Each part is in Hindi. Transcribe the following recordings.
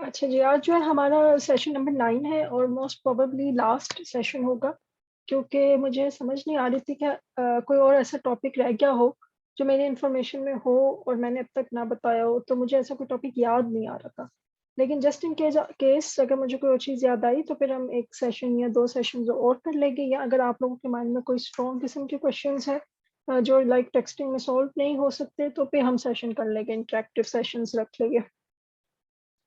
अच्छा जी, आज जो है हमारा सेशन नंबर 9 है और मोस्ट प्रोबेबली लास्ट सेशन होगा, क्योंकि मुझे समझ नहीं आ रही थी कि कोई और ऐसा टॉपिक रह गया हो, जो मेरी इन्फॉर्मेशन में हो और मैंने अब तक ना बताया हो, तो मुझे ऐसा कोई टॉपिक याद नहीं आ रहा था। लेकिन जस्ट इन केस अगर मुझे कोई और चीज़ याद आई, तो फिर हम 1 सेशन या 2 सेशंस और कर लेंगे, या अगर आप लोगों के माइंड में कोई स्ट्रॉन्ग किस्म के क्वेश्चंस हैं जो लाइक टेक्स्टिंग में सॉल्व नहीं हो सकते, तो फिर हम सेशन कर लेंगे, इंटरैक्टिव सेशंस रख लेंगे।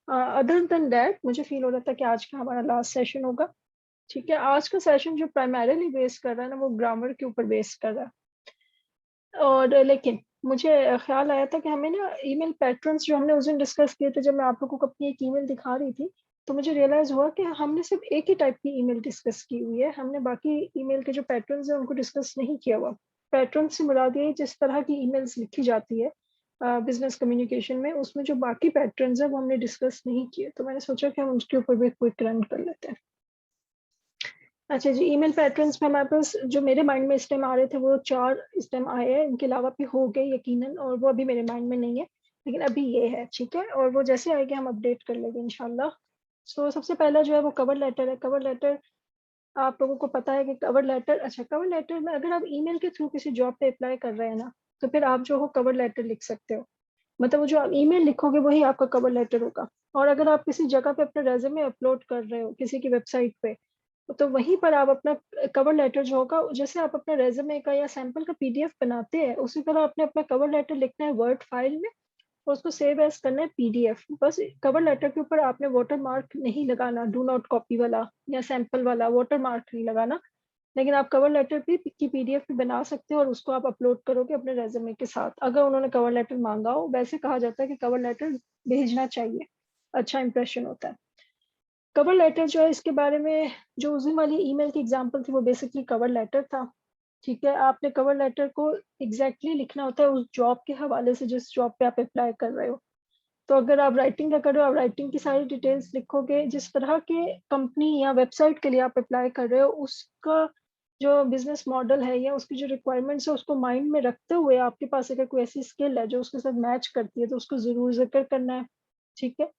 अदर देन दैट मुझे फ़ील हो रहा था कि आज का हमारा लास्ट सेशन होगा, ठीक है? आज का सेशन जो प्राइमरीली बेस कर रहा है ना, वो ग्रामर के ऊपर बेस कर रहा है। और लेकिन मुझे ख़्याल आया था कि हमें ना ईमेल पैटर्न्स जो हमने उस दिन डिस्कस किए थे, जब मैं आप लोगों को अपनी एक ईमेल दिखा रही थी, तो मुझे रियलाइज़ हुआ कि हमने सिर्फ़ एक ही टाइप की ईमेल डिस्कस की हुई है, हमने बाकी ईमेल के जो पैटर्न्स हैं, उनको डिस्कस नहीं किया हुआ। पैटर्न से मुराद ये है जिस तरह की ईमेल्स लिखी जाती है बिज़नेस कम्युनिकेशन में, उसमें जो बाकी पैटर्न्स हैं, वो हमने डिस्कस नहीं किए, तो मैंने सोचा कि हम उसके ऊपर भी क्विक रन कर लेते हैं। अच्छा जी, ईमेल पैटर्न्स में हमारे पास जो मेरे माइंड में इस टाइम आ रहे थे, वो 4 इस टाइम आए हैं, इनके अलावा भी हो गए यकीनन, और वो अभी मेरे माइंड में नहीं है, लेकिन अभी ये है, ठीक है? और वो जैसे आएँगे हम अपडेट कर लेंगे इंशाल्लाह। सो सबसे पहला जो है वो कवर लेटर है। कवर लेटर आप लोगों को पता है कि कवर लेटर में अगर आप ईमेल के थ्रू किसी जॉब पे अप्लाई कर रहे हैं ना, तो फिर आप जो हो कवर लेटर लिख सकते हो। मतलब वो जो आप ईमेल लिखोगे वही आपका कवर लेटर होगा। और अगर आप किसी जगह पे अपना रेज़्यूमे अपलोड कर रहे हो, किसी की वेबसाइट पे, तो वहीं पर आप अपना कवर लेटर जो होगा, जैसे आप अपना रेज़्यूमे का या सैंपल का पीडीएफ बनाते हैं, उसी तरह आपने अपना कवर लेटर लिखना है वर्ड फाइल में और उसको सेव एज़ करना है पीडीएफ। बस कवर लेटर के ऊपर आपने वाटर मार्क नहीं लगाना, डू नॉट कॉपी वाला या सैंपल वाला वाटर मार्क नहीं लगाना। लेकिन आप कवर लेटर भी की पीडीएफ भी बना सकते हो और उसको आप अपलोड करोगे अपने रेज़्यूमे के साथ। अगर उन्होंने कवर लेटर माँगा हो, वैसे कहा जाता है कि कवर लेटर भेजना चाहिए, अच्छा इंप्रेशन होता है। कवर लेटर जो है इसके बारे में जो उस दिन वाली ईमेल की एग्ज़ाम्पल थी वो बेसिकली कवर लेटर था, ठीक है? आपने कवर लेटर को एग्ज़ैक्टली लिखना होता है उस जॉब के हवाले से जिस जॉब पे आप अप्लाई कर रहे हो। तो अगर आप राइटिंग का कर रहे हो, आप राइटिंग की सारी डिटेल्स लिखोगे, जिस तरह के कंपनी या वेबसाइट के लिए आप अप्लाई कर रहे हो, उसका जो बिज़नेस मॉडल है या उसकी जो रिक्वायरमेंट्स है, उसको माइंड में रखते हुए आपके पास अगर कोई ऐसी स्किल है, जो उसके साथ मैच करती है, तो उसको ज़रूर ज़िक्र करना है, ठीक है?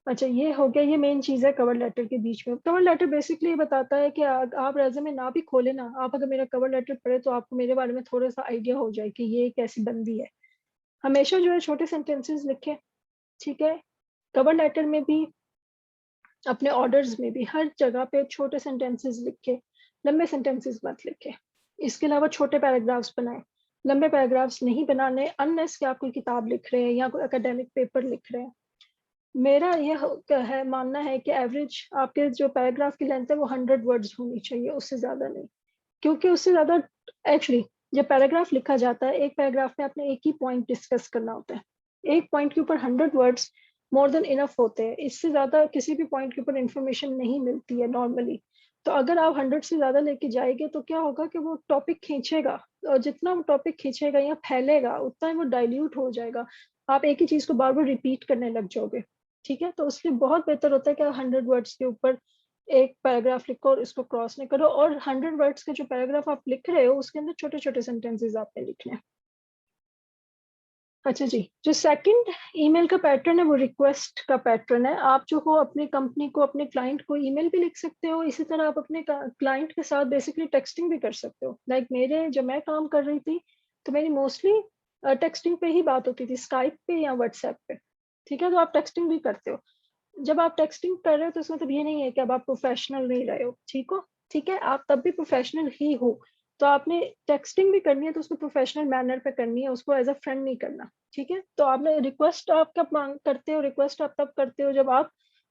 अच्छा, ये हो गया, ये मेन चीज़ है कवर लेटर के बीच में। कवर लेटर बेसिकली ये बताता है कि आप रेज़्यूमे ना भी खोलें ना, आप अगर मेरा कवर लेटर पढ़े, तो आपको मेरे बारे में थोड़ा-सा आइडिया हो जाए कि ये एक ऐसी बंदी है। हमेशा जो है छोटे सेंटेंसेस लिखें, ठीक है? कवर लेटर में भी, अपने ऑर्डर्स में भी, हर जगह पे छोटे सेंटेंसेस लिखें, लंबे सेंटेंसेस मत लिखें। इसके अलावा छोटे पैराग्राफ्स बनाएँ, लंबे पैराग्राफ्स नहीं बनाने अनलेस कि आप कोई किताब लिख रहे हैं या कोई एकेडमिक पेपर लिख रहे हैं। मेरा ये है मानना है कि एवरेज आपके जो पैराग्राफ की लेंथ है वो 100 वर्ड्स होनी चाहिए, उससे ज़्यादा नहीं। क्योंकि उससे ज़्यादा एक्चुअली जब पैराग्राफ लिखा जाता है, एक पैराग्राफ में आपने एक ही पॉइंट डिस्कस करना होता है। एक पॉइंट के ऊपर 100 वर्ड्स मोर देन इनफ होते हैं। इससे ज़्यादा किसी भी पॉइंट के ऊपर इन्फॉर्मेशन नहीं मिलती है नॉर्मली। तो अगर आप 100 से ज़्यादा लेके जाएँगे तो क्या होगा कि वो टॉपिक खींचेगा, और जितना वो टॉपिक खींचेगा या फैलेगा, उतना ही वो डाइल्यूट हो जाएगा। आप एक ही चीज़ को बार-बार रिपीट करने लग जाओगे, ठीक है? तो इसलिए बहुत बेहतर होता है कि आप 100 वर्ड्स के ऊपर एक पैराग्राफ लिखो और इसको क्रॉस नहीं करो, और 100 वर्ड्स के जो पैराग्राफ आप लिख रहे हो, उसके अंदर छोटे-छोटे सेंटेंसेस आपने लिखने हैं। अच्छा जी, जो सेकंड ईमेल का पैटर्न है वो रिक्वेस्ट का पैटर्न है। आप जो हो अपनी कंपनी को, अपने क्लाइंट को ईमेल भी लिख सकते हो, इसी तरह आप अपने क्लाइंट के साथ बेसिकली टेक्स्टिंग भी कर सकते हो। लाइक मेरे जब मैं काम कर रही थी, तो मेरी मोस्टली टेक्स्टिंग पे ही बात होती थी, स्काइप पे या व्हाट्सएप पे, ठीक है? तो आप टेक्स्टिंग भी करते हो। जब आप टेक्स्टिंग कर रहे हो तो इसका मतलब ये नहीं है कि अब आप प्रोफेशनल नहीं रहे हो, ठीक हो? ठीक है, आप तब भी प्रोफेशनल ही हो। तो आपने टेक्स्टिंग भी करनी है तो उसको प्रोफेशनल मैनर पे करनी है, उसको एज़ अ फ्रेंड नहीं करना, ठीक है? तो आपने रिक्वेस्ट आप कब माँग करते हो, रिक्वेस्ट आप तब करते हो जब आप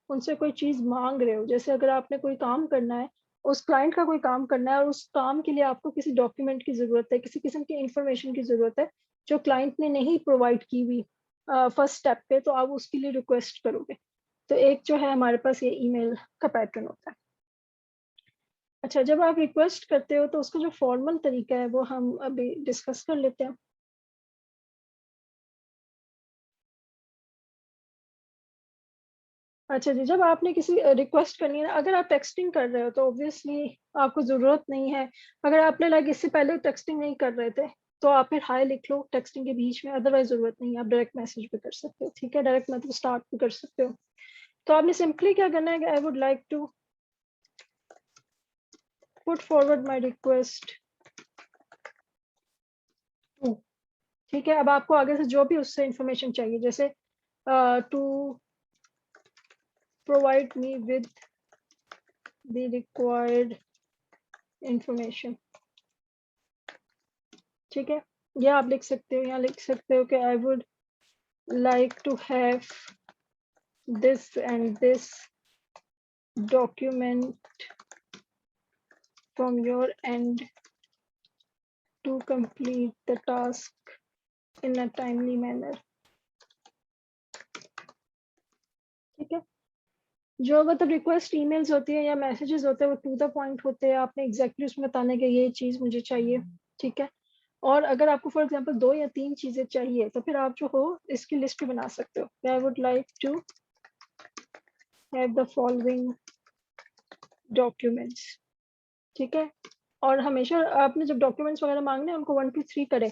उनसे कोई चीज़ माँग रहे हो। जैसे अगर आपने कोई काम करना है, उस क्लाइंट का कोई काम करना है और उस काम के लिए आपको किसी डॉक्यूमेंट की ज़रूरत है, किसी किस्म की इन्फॉर्मेशन की ज़रूरत है, जो क्लाइंट ने नहीं प्रोवाइड की हुई फर्स्ट स्टेप पे, तो आप उसके लिए रिक्वेस्ट करोगे। तो एक जो है हमारे पास ये ईमेल का पैटर्न होता है। अच्छा, जब आप रिक्वेस्ट करते हो तो उसका जो फॉर्मल तरीका है वो हम अभी डिस्कस कर लेते हैं। अच्छा जी, जब आपने किसी रिक्वेस्ट करनी है ना, अगर आप टेक्स्टिंग कर रहे हो तो ऑब्वियसली आपको ज़रूरत नहीं है। अगर आपने लाइक इससे पहले टेक्स्टिंग नहीं कर रहे थे, तो आप फिर हाय लिख लो टेक्स्टिंग के बीच में, अदरवाइज़ ज़रूरत नहीं है, आप डायरेक्ट मैसेज भी कर सकते हो, ठीक है? डायरेक्ट मतलब स्टार्ट भी कर सकते हो। तो आपने सिंपली क्या करना है कि I would like to put forward my request to, ठीक है। अब आपको आगे से जो भी उससे इंफॉर्मेशन चाहिए, जैसे to provide me with the required information, ठीक है। ये आप लिख सकते हो, यहाँ लिख सकते हो कि I would like to have this and this document from your end to complete the task in a timely manner, ठीक है। जो मतलब रिक्वेस्ट ईमेल्स होती है या मैसेजेस होते हैं वो टू द पॉइंट होते हैं, आपने एग्जैक्टली उसमें बताना कि ये चीज़ मुझे चाहिए, ठीक है। और अगर आपको फॉर एग्जांपल 2 या 3 चीज़ें चाहिए तो फिर आप जो हो इसकी लिस्ट भी बना सकते हो। I would like to have the following documents, ठीक है। और हमेशा आपने जब डॉक्यूमेंट्स वगैरह मांगने हैं उनको 1 2 3 करें,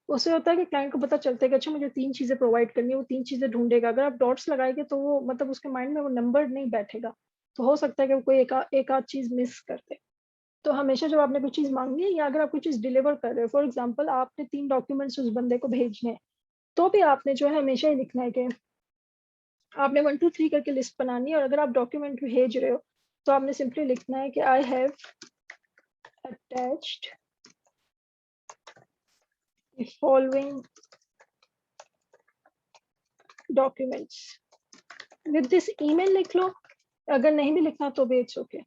उससे होता है कि क्लाइंट को पता चलता है कि अच्छा मुझे 3 चीज़ें प्रोवाइड करनी है, वो 3 चीज़ें ढूंढेगा। अगर आप डॉट्स लगाएंगे तो वो मतलब उसके माइंड में वो नंबर नहीं बैठेगा, तो हो सकता है कि वो कोई एक आध चीज़ मिस कर दे। तो हमेशा जब आपने कोई चीज़ मांगनी है या अगर आप कोई चीज़ डिलीवर कर रहे हो, फॉर एग्जाम्पल आपने 3 डॉक्यूमेंट्स उस बंदे को भेजने हैं, तो भी आपने जो है हमेशा ही लिखना है कि आपने 1 2 3 करके लिस्ट बनानी है। और अगर आप डॉक्यूमेंट भेज रहे हो तो आपने सिंपली लिखना है कि I have attached the following documents with this email लिख लो, अगर नहीं भी लिखना तो भी इट्स ओके,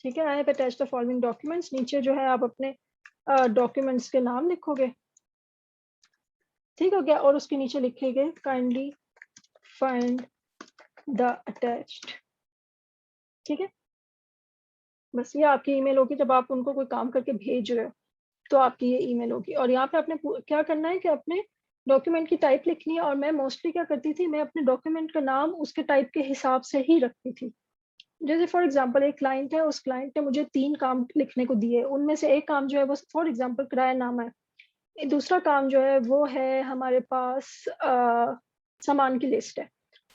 ठीक है। I have attached the following documents, नीचे जो है आप अपने डॉक्यूमेंट्स के नाम लिखोगे, ठीक हो गया। और उसके नीचे लिखेंगे काइंडली फाइंड द अटैच्ड, ठीक है। बस ये आपकी ईमेल होगी, जब आप उनको कोई काम करके भेज रहे हो तो आपकी ये ईमेल होगी। और यहाँ पे आपने क्या करना है कि अपने डॉक्यूमेंट की टाइप लिखनी है। और मैं मोस्टली क्या करती थी, मैं अपने डॉक्यूमेंट का नाम उसके टाइप के हिसाब से ही रखती थी। जैसे फॉर एग्जांपल एक क्लाइंट है, उस क्लाइंट ने मुझे 3 काम लिखने को दिए, उनमें से एक काम जो है वो फॉर एग्जांपल किरायानामा है, दूसरा काम जो है वो है हमारे पास सामान की लिस्ट है,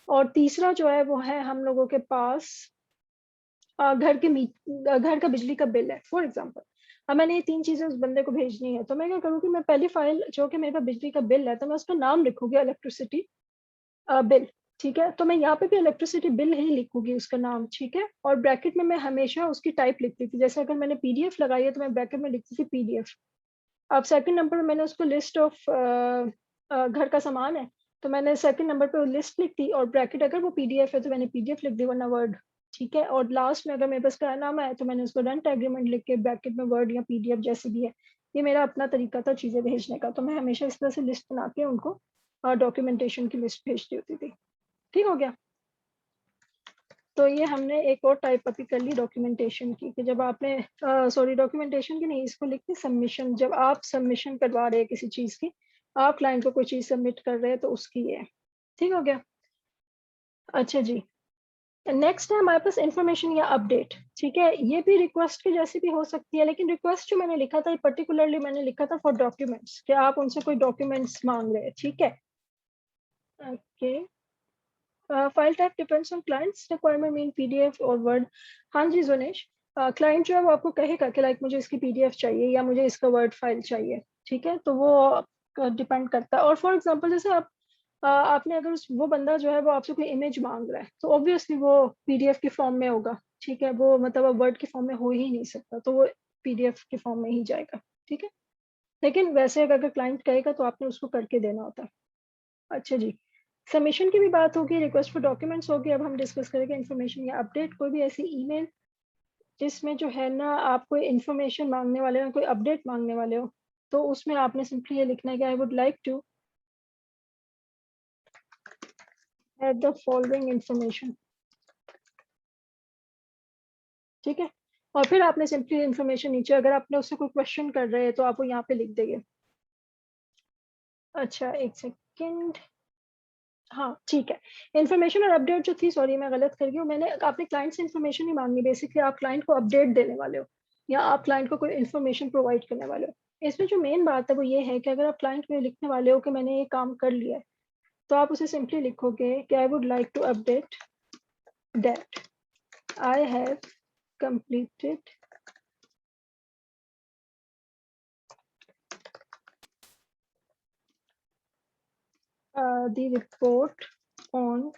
और तीसरा जो है वो है हम लोगों के पास घर का बिजली का बिल है फॉर एग्जांपल। अब मैंने ये 3 चीजें उस बंदे को भेजनी है, तो मैं क्या करूँ कि मैं पहली फाइल जो कि मेरे पास बिजली का बिल है, तो मैं उसका नाम लिखूंगी इलेक्ट्रिसिटी बिल, ठीक है। तो मैं यहाँ पे भी इलेक्ट्रिसिटी बिल ही लिखूंगी उसका नाम, ठीक है। और ब्रैकेट में मैं हमेशा उसकी टाइप लिखती थी, जैसे अगर मैंने पीडीएफ लगाई है तो मैं ब्रैकेट में लिखती थी पीडीएफ। अब सेकंड नंबर पे मैंने उसको लिस्ट ऑफ घर का सामान है, तो मैंने सेकंड नंबर पे लिस्ट लिख दी, और ब्रैकेट अगर वो पीडीएफ है तो मैंने पीडीएफ लिख दी वरना वर्ड, ठीक है। और लास्ट में अगर मेरे पास किरायानामा है तो मैंने उसको रेंट एग्रीमेंट लिख के ब्रैकेट में वर्ड या पीडीएफ जैसे भी है। ये मेरा अपना तरीका था चीज़ें भेजने का, तो मैं हमेशा इस तरह से लिस्ट बना के उनको डॉक्यूमेंटेशन की लिस्ट भेजती होती थी, ठीक हो गया। तो ये हमने एक और टाइप अभी कर ली डॉक्यूमेंटेशन की, कि जब आपने सॉरी डॉक्यूमेंटेशन की नहीं, इसको लिखते सबमिशन, जब आप सबमिशन करवा रहे हैं किसी चीज़ की, आप क्लाइंट को कोई चीज़ सबमिट कर रहे हैं तो उसकी है, ठीक हो गया। अच्छा जी, नेक्स्ट है हमारे पास इंफॉर्मेशन या अपडेट, ठीक है। ये भी रिक्वेस्ट की जैसी भी हो सकती है, लेकिन रिक्वेस्ट जो मैंने लिखा था पर्टिकुलरली मैंने लिखा था फॉर डॉक्यूमेंट्स, कि आप उनसे कोई डॉक्यूमेंट्स मांग रहे हैं, ठीक है। Okay, file type depends on clients requirement mean PDF और वर्ड। हाँ जी जोनेश, क्लाइंट जो है वो आपको कहेगा कि लाइक मुझे इसकी पीडीएफ चाहिए या मुझे इसका वर्ड फाइल चाहिए, ठीक है। तो वो डिपेंड करता है। और फॉर एग्जांपल जैसे आप आपने अगर वो बंदा जो है वो आपसे कोई इमेज मांग रहा है तो ऑब्वियसली वो पीडीएफ के फॉर्म में होगा, ठीक है। वो मतलब वर्ड के फॉर्म में हो ही नहीं सकता, तो वो पीडीएफ के फॉर्म में ही जाएगा, ठीक है। लेकिन वैसे अगर क्लाइंट कहेगा तो आपने उसको करके देना होता है। अच्छा जी, सबमिशन की भी बात होगी, रिक्वेस्ट फॉर डॉक्यूमेंट्स होगी। अब हम डिस्कस करेंगे इन्फॉर्मेशन या अपडेट, कोई भी ऐसी ईमेल जिसमें जो है ना आप कोई इन्फॉर्मेशन मांगने वाले हो, कोई अपडेट मांगने वाले हो, तो उसमें आपने सिंपली ये लिखना है कि I would like to have the following information, ठीक है। और फिर आपने सिंपली इन्फॉर्मेशन नीचे, अगर आपने उससे कोई क्वेश्चन कर रहे हैं तो आप वो यहाँ पे लिख देंगे। अच्छा एक सेकेंड, हाँ ठीक है। इन्फॉर्मेशन और अपडेट जो थी, सॉरी मैं गलत कर गई हूँ, मैंने अपने क्लाइंट से इन्फॉर्मेशन ही मांगनी, बेसिकली आप क्लाइंट को अपडेट देने वाले हो या आप क्लाइंट को कोई इन्फॉर्मेशन प्रोवाइड करने वाले हो। इसमें जो मेन बात है वो ये है कि अगर आप क्लाइंट को लिखने वाले हो कि मैंने ये काम कर लिया है, तो आप उसे सिंपली लिखोगे कि I would like to update that I have completed the report on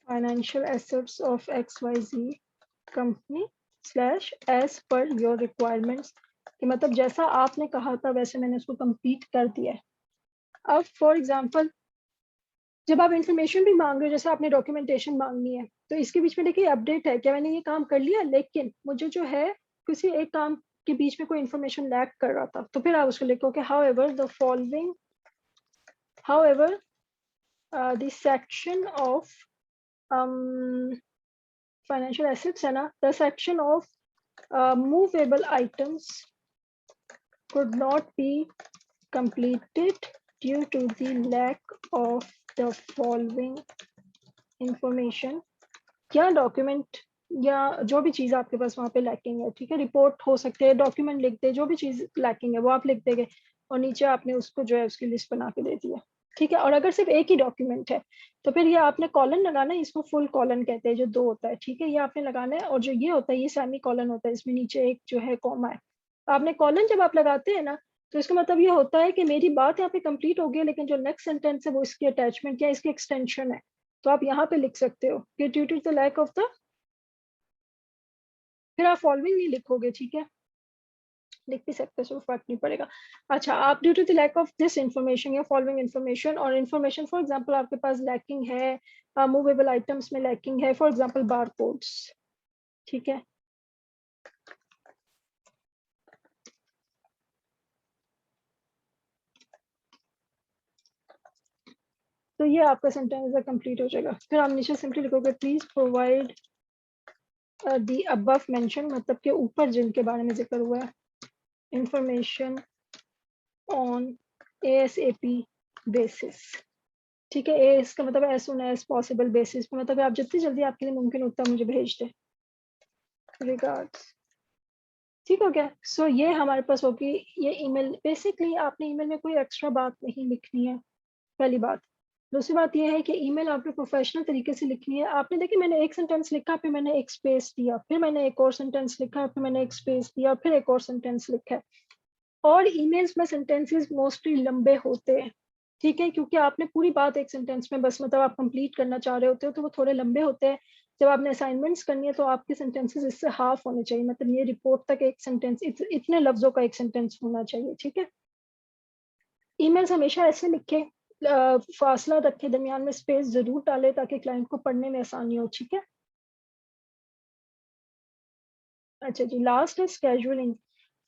financial assets of XYZ company slash as per your requirements, कि मतलब जैसा आपने कहा था वैसे मैंने उसको कंप्लीट कर दिया है। अब फॉर एग्जांपल जब आप इन्फॉर्मेशन भी मांग रहे हो, जैसे आपने डॉक्यूमेंटेशन मांगनी है, तो इसके बीच में देखिए अपडेट है क्या मैंने ये काम कर लिया, लेकिन मुझे जो है किसी एक काम के बीच में कोई इन्फॉर्मेशन लैक कर रहा था, तो फिर आप उसको लिखो कि however the following however the section of financial assets है ना, the section of movable items could not be completed due to the lack of the following information, या डॉक्यूमेंट या जो भी चीज़ आपके पास वहाँ पे लैकिंग है, ठीक है, रिपोर्ट हो सकते हैं, डॉक्यूमेंट लिख दे, जो भी चीज़ लैकिंग है वो आप लिख देंगे और नीचे आपने उसको जो है उसकी लिस्ट बना के दे दी है, ठीक है। और अगर सिर्फ एक ही डॉक्यूमेंट है तो फिर ये आपने कॉलन लगाना है, इसको फुल कॉलन कहते हैं जो 2 होता है, ठीक है, ये आपने लगाना है। और जो ये होता है ये सेमी कॉलन होता है, इसमें नीचे एक जो है कॉमा है। आपने कॉलन जब आप लगाते हैं ना, तो इसका मतलब ये होता है कि मेरी बात यहाँ पे कंप्लीट हो गई है, लेकिन जो नेक्स्ट सेंटेंस है वो इसकी अटैचमेंट या इसकी एक्सटेंशन है। तो आप यहाँ पे लिख सकते हो कि due to the lack of the, फिर आप फॉलोइंग नहीं लिखोगे, ठीक है, लिख भी सकते हो, फर्क नहीं पड़ेगा। अच्छा, आप due to the lack of this information या फॉलोइंग इंफॉर्मेशन, और इंफॉर्मेशन फॉर एग्जांपल आपके पास लैकिंग है मूवेबल आइटम्स में लैकिंग है, फॉर एग्जांपल बार कोड्स, ठीक है। तो ये आपका सेंटेंस कंप्लीट हो जाएगा। फिर आप नीचे सिंपली लिखोगे please provide the above mention, मतलब के ऊपर जिनके बारे में जिक्र हुआ है, इंफॉर्मेशन ऑन ASAP बेसिस, ठीक है। इसका मतलब as soon as possible basis पे, मतलब आप जितनी जल्दी आपके लिए मुमकिन उतना मुझे भेज दें, रिगार्ड्स, ठीक हो गया। सो ये हमारे पास होगी ये ईमेल। बेसिकली आपने ईमेल में कोई एक्स्ट्रा बात नहीं लिखनी है, पहली बात। दूसरी बात ये है कि ईमेल आपने प्रोफेशनल तरीके से लिखनी है। आपने देखिए मैंने एक सेंटेंस लिखा, फिर मैंने एक स्पेस दिया, फिर मैंने एक और सेंटेंस लिखा, फिर मैंने एक स्पेस दिया, फिर एक और सेंटेंस लिखा है। और ईमेल्स में सेंटेंसेस मोस्टली लंबे होते हैं, ठीक है, क्योंकि आपने पूरी बात एक सेंटेंस में बस मतलब आप कंप्लीट करना चाह रहे होते हो, तो वो थोड़े लंबे होते हैं। जब आपने असाइनमेंट्स करनी है तो आपके सेंटेंसेस इससे हाफ होने चाहिए, मतलब ये रिपोर्ट तक एक सेंटेंस इतने लफ्जों का एक सेंटेंस होना चाहिए, ठीक है। ईमेल्स हमेशा ऐसे लिखे, फासला रखे, दरमियान में स्पेस जरूर डाले ताकि क्लाइंट को पढ़ने में आसानी हो, ठीक है। अच्छा जी, लास्ट है स्केड्यूलिंग।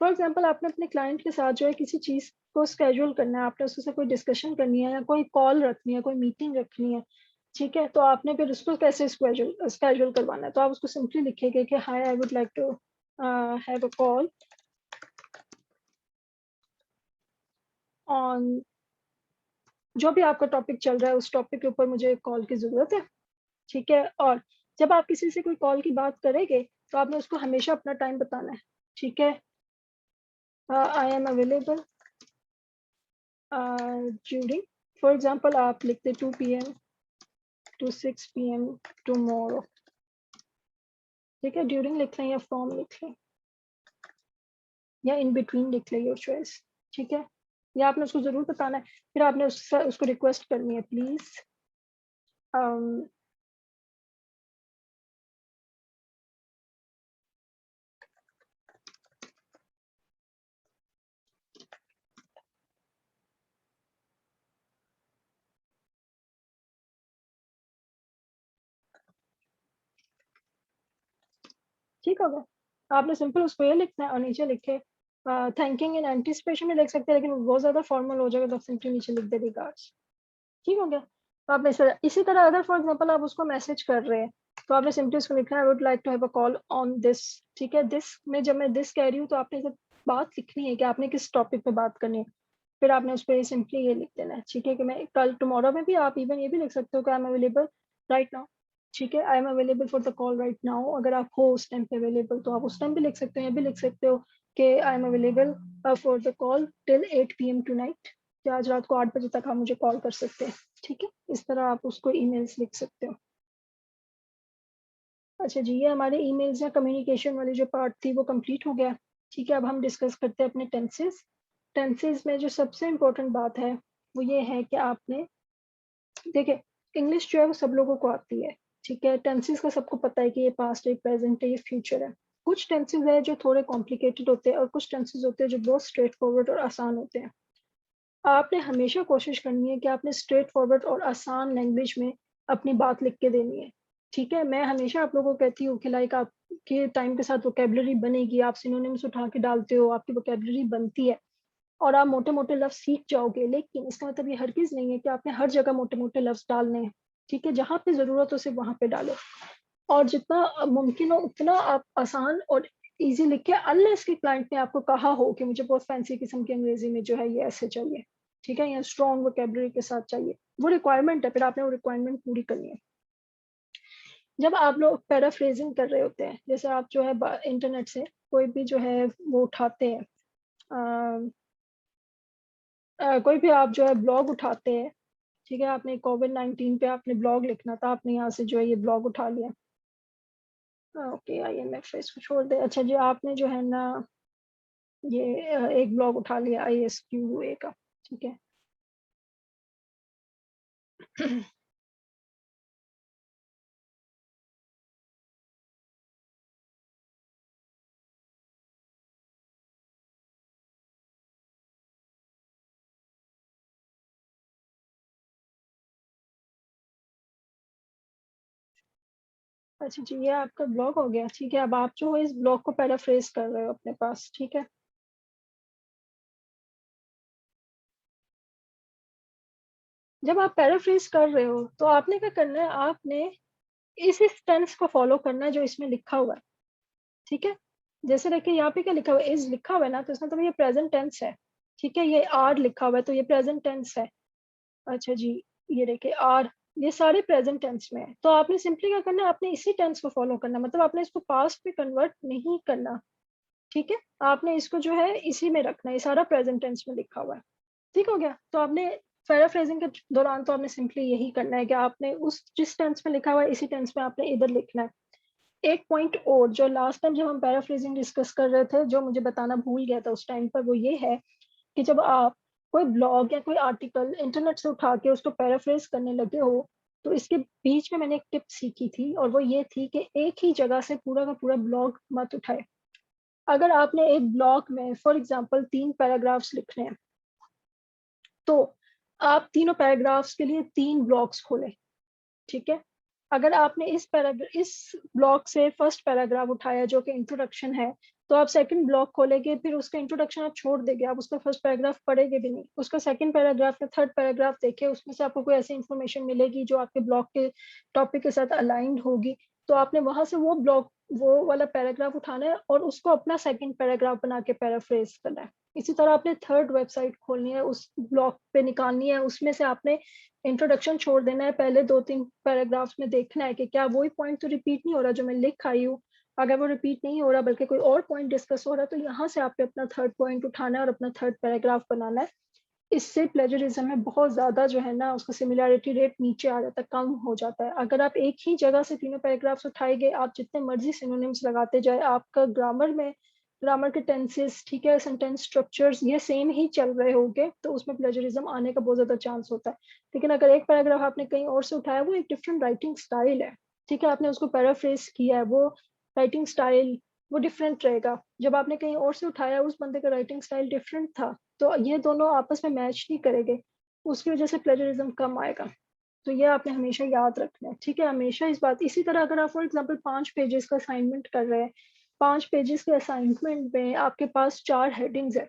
फॉर एग्जांपल आपने अपने क्लाइंट के साथ जो है किसी चीज़ को स्केड्यूल करना है, आपने उससे कोई डिस्कशन करनी है या कोई कॉल रखनी है, कोई मीटिंग रखनी है, ठीक है, तो आपने फिर उसको कैसे स्केड्यूल करवाना है, तो आप उसको सिंपली लिखेंगे कि hi I would like to have a call on, जो भी आपका टॉपिक चल रहा है उस टॉपिक के ऊपर मुझे कॉल की ज़रूरत है, ठीक है। और जब आप किसी से कोई कॉल की बात करेंगे तो आपने उसको हमेशा अपना टाइम बताना है, ठीक है। I am available during, for example आप लिखते 2 PM to 6 PM tomorrow, ठीक है, ड्यूरिंग लिख लें या फ्रॉम लिख लें या इन बिटवीन लिख लें, योर चॉइस, ठीक है। या आपने उसको जरूर बताना है, फिर आपने उसको रिक्वेस्ट करनी है प्लीज ठीक होगा। आपने सिंपल उसको ये लिखना है और नीचे लिखे थैंकिंग इन एंटिसिपेशन में लिख सकते हैं, लेकिन बहुत ज्यादा फॉर्मल हो जाएगा तो सिंपली नीचे लिख दे रिगार्ड्स, ठीक हो गया। तो आपने इसी तरह अगर फॉर एग्जांपल आप उसको मैसेज कर रहे हैं तो आपने सिंपली उसको लिखना है I would like to have a call on this, ठीक है। दिस में जब मैं दिस कह रही हूँ तो आपने जब बात लिखनी है कि आपने किस टॉपिक पे बात करनी है, फिर आपने उस पर सिंपली ये लिख देना है, ठीक है, कि मैं कल टुमारो में भी आप इवन ये भी लिख सकते हो कि I am available right now, ठीक है, I am available for the call right now. अगर आप हो उस टाइम पे अवेलेबल तो आप उस टाइम भी लिख सकते हो, ये भी लिख सकते हो कि I am available for the call till 8 PM tonight, कि आज रात को 8 बजे तक आप मुझे कॉल कर सकते हैं, ठीक है। इस तरह आप उसको ईमेल्स लिख सकते हो। अच्छा जी, ये हमारे ईमेल्स या कम्युनिकेशन वाली जो पार्ट थी वो कंप्लीट हो गया। ठीक है, अब हम डिस्कस करते हैं अपने टेंसेस। टेंसेस में जो सबसे इम्पोर्टेंट बात है वो ये है कि आपने, देखिए, इंग्लिश जो है वो सब लोगों को आती है। ठीक है, टेंसेस का सबको पता है कि ये पास्ट है, प्रेजेंट है, ये फ्यूचर है। कुछ टेंसेस है जो थोड़े कॉम्प्लिकेटेड होते हैं और कुछ टेंसेस होते हैं जो बहुत स्ट्रेट फॉरवर्ड और आसान होते हैं। आपने हमेशा कोशिश करनी है कि आपने स्ट्रेट फॉरवर्ड और आसान लैंग्वेज में अपनी बात लिख के देनी है। ठीक है, मैं हमेशा आप लोगों को कहती हूँ कि लाइक आपके टाइम के साथ वोकेबलरी बनेगी, आप सिनोनिम्स उठा के डालते हो, आपकी वोकेबलरी बनती है और आप मोटे-मोटे लफ्ज़ सीख जाओगे, लेकिन इसका मतलब ये हरगिज़ नहीं है कि आपने हर जगह मोटे-मोटे लफ्ज़ डालने हैं। ठीक है, जहाँ पे ज़रूरत हो सिर्फ़ वहाँ पे डालो और जितना मुमकिन हो उतना आप आसान और ईज़ी लिखिए, अनलेस कि क्लाइंट ने आपको कहा हो कि मुझे बहुत फैंसी किस्म की अंग्रेज़ी में जो है ये ऐसे चाहिए। ठीक है, या स्ट्रॉन्ग वोकैब्युलरी के साथ चाहिए। वो रिक्वायरमेंट है, फिर आपने वो रिक्वायरमेंट पूरी करनी है। जब आप लोग पैराफ्रेज़िंग कर रहे होते हैं, जैसे आप जो है ब इंटरनेट से कोई भी जो है वो उठाते हैं, अ कोई भी आप जो है ब्लॉग उठाते हैं, ठीक है? आपने कोविड-19 पे आपने ब्लॉग लिखना था, आपने यहाँ से जो है ये ब्लॉग उठा लिया। ओके, आईएमएफ इसको छोड़ दें। अच्छा जी, आपने जो है ना ये एक ब्लॉग उठा लिया आईएसक्यूए का, ठीक है? अच्छा जी, ये आपका ब्लॉग हो गया, ठीक है? अब आप जो है इस ब्लॉग को पैराफ्रेज़ कर रहे हो अपने पास, ठीक है? जब आप पैराफ्रेज़ कर रहे हो, तो आपने क्या करना है, आपने इस टेंस को फ़ॉलो करना है जो इसमें लिखा हुआ है, ठीक है? जैसे देखिए यहाँ पे क्या लिखा हुआ है, इज़ लिखा हुआ है ना, तो इसका मतलब ये प्रेज़ेंट टेंस है, ठीक है? ये आर लिखा हुआ है, तो ये प्रेज़ेंट टेंस है। अच्छा जी, ये देखिए आर, ये सारे प्रेज़ेंट टेंस में है। तो आपने सिंपली क्या करना है, आपने इसी टेंस को फ़ॉलो करना है, मतलब आपने इसको पास्ट में कन्वर्ट नहीं करना, ठीक है? आपने इसको जो है इसी में रखना है, ये सारा प्रेज़ेंट टेंस में लिखा हुआ है। ठीक हो गया? तो आपने पैराफ्रेज़िंग के दौरान तो आपने सिंपली यही करना है कि आपने उस जिस टेंस में लिखा हुआ है, इसी टेंस में आपने इधर लिखना है। एक पॉइंट और जो लास्ट टाइम जब हम पैराफ्रेज़िंग डिस्कस कर रहे थे, जो मुझे बताना भूल गया था उस टाइम पर, वो ये है कि जब आप कोई ब्लॉग या कोई आर्टिकल इंटरनेट से उठा के उसको पैराफ्रेज़ करने लगे हो, तो इसके बीच में मैंने एक टिप सीखी थी और वो ये थी कि एक ही जगह से पूरा का पूरा ब्लॉग मत उठाएँ। अगर आपने एक ब्लॉग में फॉर एग्ज़ाम्पल 3 पैराग्राफ्स लिखने हैं, तो आप तीनों पैराग्राफ्स के लिए 3 ब्लॉक्स खोलें, ठीक है? अगर आपने इस ब्लॉक से फर्स्ट पैराग्राफ उठाया जो कि इंट्रोडक्शन है, तो आप सेकंड ब्लॉक खोलेंगे, फिर उसका इंट्रोडक्शन आप छोड़ देंगे, आप उसका फर्स्ट पैराग्राफ पढ़ेंगे भी नहीं। उसका सेकंड पैराग्राफ या थर्ड पैराग्राफ देखिए, उसमें से आपको कोई ऐसी इन्फॉर्मेशन मिलेगी जो आपके ब्लॉक के टॉपिक के साथ अलाइन्ड होगी, तो आपने वहाँ से वो वाला पैराग्राफ उठाना है और उसको अपना सेकंड पैराग्राफ बना के पैराफ्रेज़ करना है। इसी तरह आपने थर्ड वेबसाइट खोलनी है, उस ब्लॉक पे निकालनी है, उसमें से आपने इंट्रोडक्शन छोड़ देना है, पहले 2-3 पैराग्राफ्स में देखना है कि क्या वही पॉइंट तो रिपीट नहीं हो रहा जो मैं लिख आई हूँ। अगर वो रिपीट नहीं हो रहा बल्कि कोई और पॉइंट डिस्कस हो रहा है, तो यहाँ से आपने अपना थर्ड पॉइंट उठाना है और अपना थर्ड पैराग्राफ बनाना है। इससे प्लेजरिज़्म में बहुत ज़्यादा जो है ना उसका सिमिलैरिटी रेट नीचे आ जाता है, कम हो जाता है। अगर आप एक ही जगह से तीनों पैराग्राफ्स उठाएँगे, आप जितने मर्ज़ी सिनोनिम्स लगाते जाएँ, आपका ग्रामर के टेंसेस, ठीक है, सेंटेंस स्ट्रक्चर्स ये सेम ही चल रहे होंगे, तो उसमें प्लेजरिज़्म आने का बहुत ज़्यादा चांस होता है। लेकिन अगर एक पैराग्राफ आपने कहीं और से उठाया, वो एक डिफरेंट राइटिंग स्टाइल है, ठीक है? आपने उसको पैराफ्रेज़ किया है, वो राइटिंग स्टाइल वो डिफरेंट रहेगा। जब आपने कहीं और से उठाया, उस बंदे का राइटिंग स्टाइल डिफरेंट था, तो ये दोनों आपस में मैच नहीं करेंगे, उसकी वजह से प्लेजरिज़्म कम आएगा। तो ये आपने हमेशा याद रखना है, ठीक है? हमेशा इसी तरह अगर आप फॉर एग्ज़ाम्पल 5 पेजेज़ का असाइनमेंट कर रहे हैं, 5 पेजेज़ के असाइनमेंट में आपके पास 4 हेडिंग्स हैं,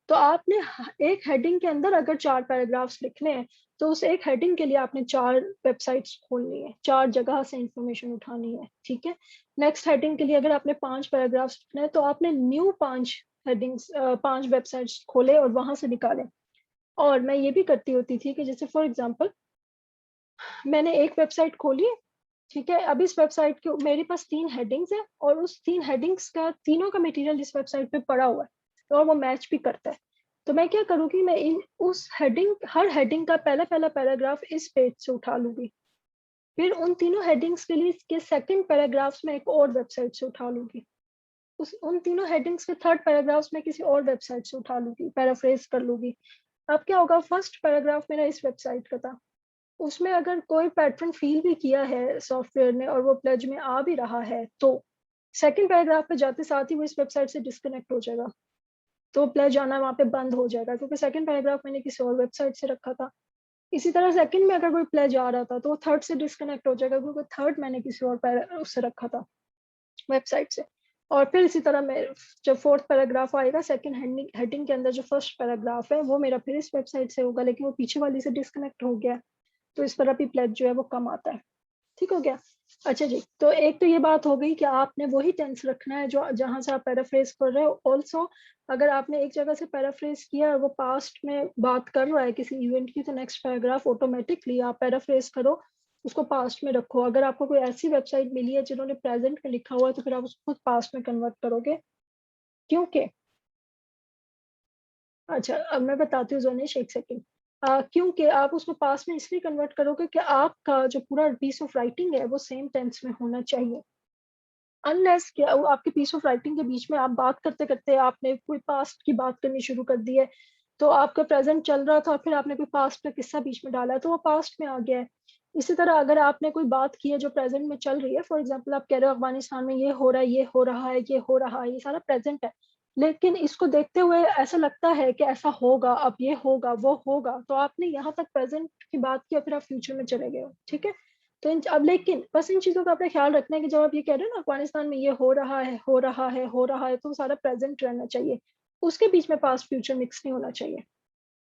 तो आपने एक हेडिंग के अंदर अगर 4 पैराग्राफ्स लिखने हैं, तो उस एक हेडिंग के लिए आपने 4 वेबसाइट्स खोलनी है, 4 जगह से इन्फॉर्मेशन उठानी है, ठीक है? नेक्स्ट हेडिंग के लिए अगर आपने 5 पैराग्राफ्स लिखने हैं, तो आपने न्यू 5 वेबसाइट्स खोले और वहाँ से निकालें। और मैं ये भी करती होती थी कि जैसे फॉर एग्ज़ाम्पल मैंने एक वेबसाइट खोली, ठीक है? अब इस वेबसाइट के मेरे पास 3 हेडिंग्स हैं और उस 3 हेडिंग्स का तीनों का मटीरियल इस वेबसाइट पे पड़ा हुआ है और वो मैच भी करता है। तो मैं क्या करूँगी, मैं इन उस हेडिंग हर हेडिंग का पहला-पहला पैराग्राफ इस पेज से उठा लूँगी, फिर उन तीनों हेडिंग्स के लिए के सेकंड पैराग्राफ्स में एक और वेबसाइट से उठा लूंगी, उन तीनों हेडिंग्स के थर्ड पैराग्राफ्स में किसी और वेबसाइट से उठा लूंगी, पैराफ्रेज कर लूंगी। अब क्या होगा, फर्स्ट पैराग्राफ मेरा इस वेबसाइट का था, उसमें अगर कोई पैटर्न फील भी किया है सॉफ्टवेयर ने और वो प्लेज में आ भी रहा है, तो सेकंड पैराग्राफ पे जाते साथ ही वो इस वेबसाइट से डिस्कनेक्ट हो जाएगा, तो प्लेज आना वहाँ पे बंद हो जाएगा, क्योंकि सेकंड पैराग्राफ मैंने किसी और वेबसाइट से रखा था। इसी तरह सेकंड में अगर कोई प्लेज आ रहा था तो वो थर्ड से डिस्कनेक्ट हो जाएगा, क्योंकि थर्ड मैंने किसी और उससे रखा था, वेबसाइट से। और फिर इसी तरह मैं जब फोर्थ पैराग्राफ आएगा, सेकंड हेडिंग के अंदर जो फर्स्ट पैराग्राफ है वो मेरा फिर इस वेबसाइट से होगा, लेकिन वो पीछे वाली से डिस्कनेक्ट हो गया, तो इस तरह भी प्लेज जो है वो कम आता है। ठीक हो गया। अच्छा जी, तो एक तो ये बात हो गई कि आपने वही टेंस रखना है जो जहां से आप पैराफ्रेज कर रहे हो। ऑल्सो अगर आपने एक जगह से पैराफ्रेज किया और वो पास्ट में बात कर रहा है किसी इवेंट की, तो नेक्स्ट पैराग्राफ ऑटोमेटिकली आप पैराफ्रेज करो, उसको पास्ट में रखो। अगर आपको कोई ऐसी वेबसाइट मिली है जिन्होंने प्रेजेंट में लिखा हुआ है, तो फिर आप उसको पास्ट में कन्वर्ट करोगे, क्योंकि अच्छा अब मैं बताती हूँ जोनिश, एक सेकेंड। क्योंकि आप उसको पास में इसलिए कन्वर्ट करोगे कि आपका जो पूरा पीस ऑफ राइटिंग है वो सेम टेंस में होना चाहिए। अनलेस कि आपके पीस ऑफ राइटिंग के बीच में आप बात करते करते आपने कोई पास्ट की बात करनी शुरू कर दी है, तो आपका प्रेजेंट चल रहा था, फिर आपने कोई पास्ट का किस्सा बीच में डाला है, तो वो पास्ट में आ गया है। इसी तरह अगर आपने कोई बात की है जो प्रेजेंट में चल रही है, फॉर एग्जाम्पल आप कह रहे हो अफगानिस्तान में ये हो रहा है, ये हो रहा है, ये हो रहा है, ये सारा प्रेजेंट है, लेकिन इसको देखते हुए ऐसा लगता है कि ऐसा होगा, अब ये होगा, वो होगा, तो आपने यहाँ तक प्रेजेंट की बात की और फिर आप फ्यूचर में चले गए हो। ठीक है, तो अब लेकिन बस इन चीजों का अपने ख्याल रखना है कि जब आप ये कह रहे हो ना अफगानिस्तान में ये हो रहा है, हो रहा है, हो रहा है, तो सारा प्रेजेंट रहना चाहिए, उसके बीच में पास्ट फ्यूचर मिक्स नहीं होना चाहिए।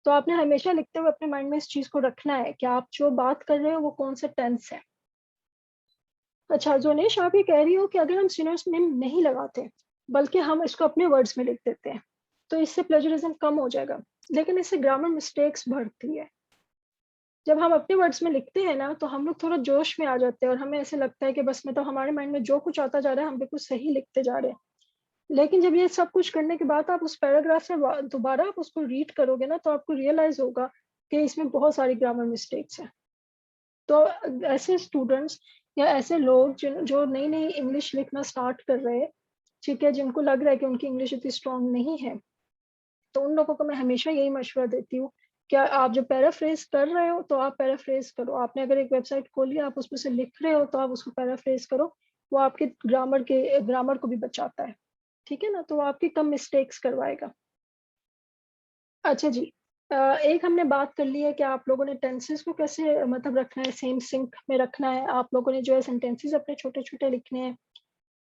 तो आपने हमेशा लिखते हुए अपने माइंड में इस चीज को रखना है कि आप जो बात कर रहे हो वो कौन सा टेंस है। अच्छा जोनेश, आप ये कह रही हो कि अगर हम सिनोनिम्स नेम नहीं लगाते बल्कि हम इसको अपने वर्ड्स में लिख देते हैं, तो इससे प्लेजरिज्म कम हो जाएगा, लेकिन इससे ग्रामर मिस्टेक्स बढ़ती है। जब हम अपने वर्ड्स में लिखते हैं ना, तो हम लोग थोड़ा जोश में आ जाते हैं और हमें ऐसे लगता है कि बस मतलब हमारे माइंड में जो कुछ आता जा रहा है हम बिल्कुल सही लिखते जा रहे हैं। लेकिन जब ये सब कुछ करने के बाद आप उस पैराग्राफ से दोबारा आप उसको रीड करोगे ना, तो आपको रियलाइज होगा कि इसमें बहुत सारी ग्रामर मिस्टेक्स हैं। तो ऐसे स्टूडेंट्स या ऐसे लोग जिन जो नई नई इंग्लिश लिखना स्टार्ट कर रहे हैं, ठीक है, जिनको लग रहा है कि उनकी इंग्लिश इतनी स्ट्रांग नहीं है, तो उन लोगों को मैं हमेशा यही मशवरा देती हूँ, क्या आप जब पैराफ्रेज कर रहे हो तो आप पैराफ्रेज करो। आपने अगर एक वेबसाइट खोली, आप उसमें से लिख रहे हो, तो आप उसको पैराफ्रेज करो। वो आपके ग्रामर को भी बचाता है। ठीक है ना, तो वो आपकी कम मिस्टेक्स करवाएगा। अच्छा जी, एक हमने बात कर ली है कि आप लोगों ने टेंसेस को कैसे मतलब रखना है, सेम सिंक में रखना है। आप लोगों ने जो है सेंटेंसेस अपने छोटे छोटे लिखने हैं।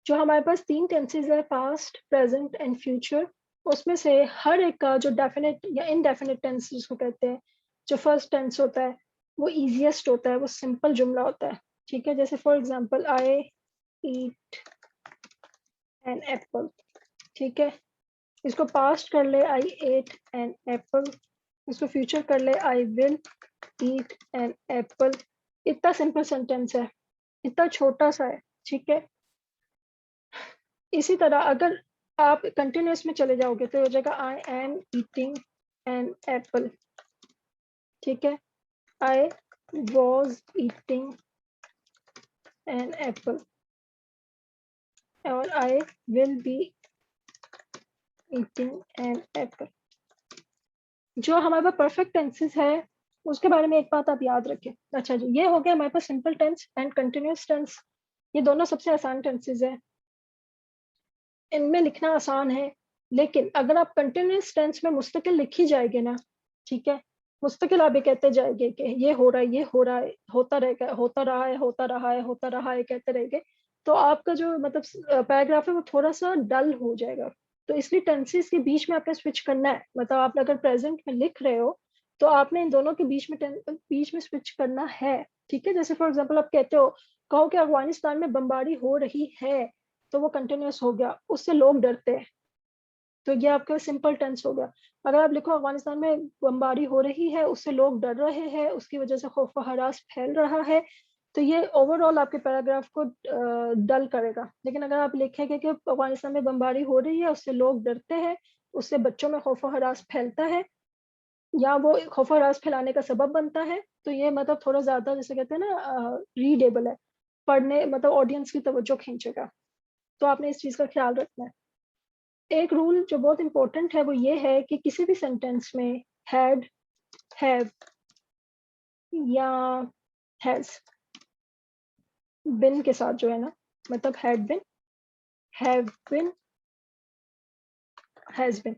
जो हमारे पास तीन टेंसेस है, पास्ट, प्रेजेंट एंड फ्यूचर, उसमें से हर एक का जो डेफिनेट या इनडेफिनेट टेंस जिसको कहते हैं, जो फर्स्ट टेंस होता है वो इजीएस्ट होता है, वो सिंपल जुमला होता है। ठीक है, जैसे for example I eat an apple. ठीक है, इसको पास्ट कर ले, आई एट एन एप्पल। इसको फ्यूचर कर ले, I will eat an apple. इतना सिंपल सेंटेंस है, इतना छोटा सा है। ठीक है, इसी तरह अगर आप कंटिन्यूस में चले जाओगे तो हो जाएगा I am eating an apple. ठीक है, I was eating an apple और I will be eating an apple. जो हमारे पास परफेक्ट टेंसेस है उसके बारे में एक बात आप याद रखें। अच्छा जी, ये हो गया हमारे पास simple tense and continuous tense. ये दोनों सबसे आसान टेंसेस है, इनमें लिखना आसान है। लेकिन अगर आप कंटिन्यूस टेंस में मुस्तकिल लिखी जाएगी ना, ठीक है, मुस्तकिल आप ये कहते जाएंगे कि ये हो रहा है, ये हो रहा है, होता रहेगा, होता रहा है, होता रहा है, होता रहा है, कहते रहेंगे, तो आपका जो मतलब पैराग्राफ है वो थोड़ा सा डल हो जाएगा। तो इसलिए टेंसेस के बीच में आपने स्विच करना है। मतलब आप अगर प्रेजेंट में लिख रहे हो तो आपने इन दोनों के बीच में स्विच करना है। ठीक है, जैसे फॉर एग्जाम्पल आप कहते हो, कहो कि अफगानिस्तान में बमबारी हो रही है, तो वो कंटिन्यूस हो गया, उससे लोग डरते हैं, तो ये आपका सिंपल टेंस हो गया। अगर आप लिखो अफगानिस्तान में बमबारी हो रही है, उससे लोग डर रहे हैं, उसकी वजह से खौफ व हरास फैल रहा है, तो ये ओवरऑल आपके पैराग्राफ को डल करेगा। लेकिन अगर आप लिखेंगे कि अफगानिस्तान में बमबारी हो रही है, उससे लोग डरते हैं, उससे बच्चों में खौफ व हरास फैलता है, या वो खौफ और रास फैलाने का सबब बनता है, तो ये मतलब थोड़ा ज़्यादा जैसे कहते हैं ना रीडेबल है, पढ़ने मतलब ऑडियंस की तवज्जो खींचेगा, तो आपने इस चीज़ का ख्याल रखना है। एक रूल जो बहुत इम्पोर्टेंट है वो ये है कि किसी भी सेंटेंस में हैड, हैव या हैज़, बिन के साथ जो है ना, मतलब had been, have been, has been,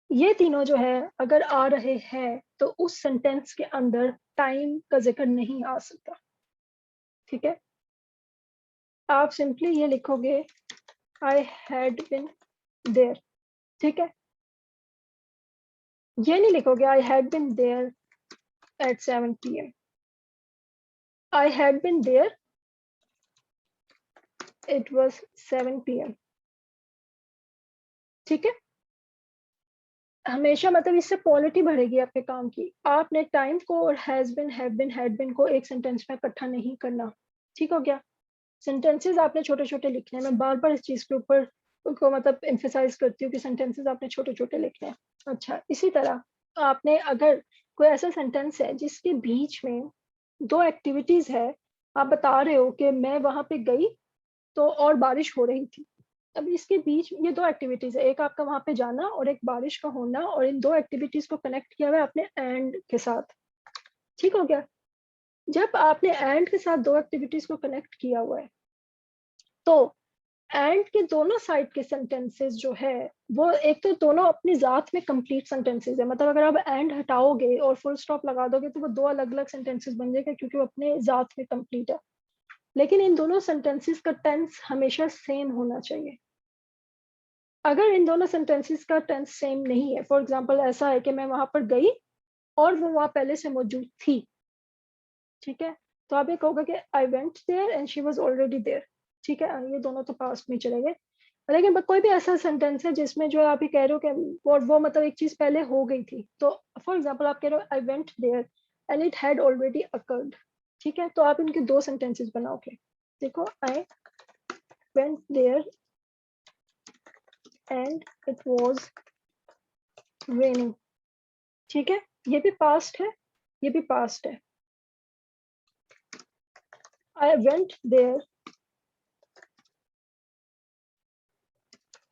ये तीनों जो है अगर आ रहे हैं तो उस सेंटेंस के अंदर टाइम का ज़िक्र नहीं आ सकता, ठीक है? आप सिंपली ये लिखोगे आई हैड बिन देयर, ठीक है? ये नहीं लिखोगे I had been there at 7 PM. I had been there, it was 7 PM, ठीक है? हमेशा मतलब इससे क्वालिटी बढ़ेगी आपके काम की। आपने टाइम को और has been, have been, had been को एक सेंटेंस में इकट्ठा नहीं करना, ठीक हो गया? सेंटेंसेस आपने छोटे-छोटे लिखने हैं। मैं बार-बार इस चीज़ के ऊपर उनको मतलब एम्फसाइज़ करती हूँ कि सेंटेंसेस आपने छोटे-छोटे लिखने हैं। अच्छा, इसी तरह आपने अगर कोई ऐसा सेंटेंस है जिसके बीच में 2 एक्टिविटीज़ है, आप बता रहे हो कि मैं वहाँ पे गई तो और बारिश हो रही थी। अब इसके बीच ये 2 एक्टिविटीज़ है, एक आपका वहाँ पे जाना और एक बारिश का होना और इन 2 एक्टिविटीज़ को कनेक्ट किया हुआ है आपने एंड के साथ, ठीक हो गया? जब आपने एंड के साथ 2 एक्टिविटीज़ को कनेक्ट किया हुआ है, तो एंड के दोनों साइड के सेंटेंसेस जो है, वो एक तो दोनों अपनी ज़ात में कंप्लीट सेंटेंसेस है। मतलब अगर आप एंड हटाओगे और फुल स्टॉप लगा दोगे तो वो 2 अलग-अलग सेंटेंसेस बन जाएगा क्योंकि वो अपने ज़ात में कंप्लीट है। लेकिन इन दोनों सेंटेंसेस का टेंस हमेशा सेम होना चाहिए। अगर इन दोनों सेंटेंसेस का टेंस सेम नहीं है, फॉर एग्ज़ाम्पल ऐसा है कि मैं वहाँ पर गई और वो वहाँ पहले से मौजूद थी, ठीक है? तो आप ये कहोगे कि I went there and she was already there, ठीक है? ये दोनों तो पास्ट में चले गए। लेकिन कोई भी ऐसा सेंटेंस है जिसमें जो आप ये कह रहे हो कि वो मतलब एक चीज़ पहले हो गई थी। तो फॉर एग्ज़ाम्पल आप कह रहे हो I went there and it had already occurred, ठीक है? तो आप इनके 2 सेंटेंसेस बनाओगे। देखो I went there and it was raining, ठीक है? ये भी पास्ट है, ये भी पास्ट है। I went there,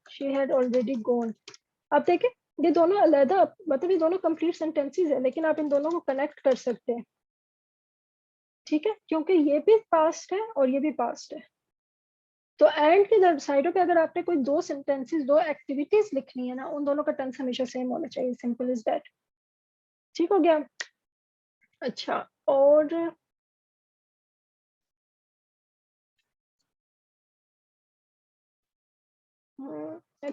she had already gone. अब देखें, ये दोनों अलग मतलब ये दोनों कंप्लीट सेंटेंसेस है, लेकिन आप इन दोनों को कनेक्ट कर सकते हैं, ठीक है? क्योंकि ये भी पास्ट है और ये भी पास्ट है। तो एंड की साइडों पे अगर आपने कोई 2 सेंटेंसेस, 2 एक्टिविटीज़ लिखनी है ना, उन दोनों का टेंस हमेशा सेम होना चाहिए, सिंपल इज़ दैट। ठीक हो गया? अच्छा, और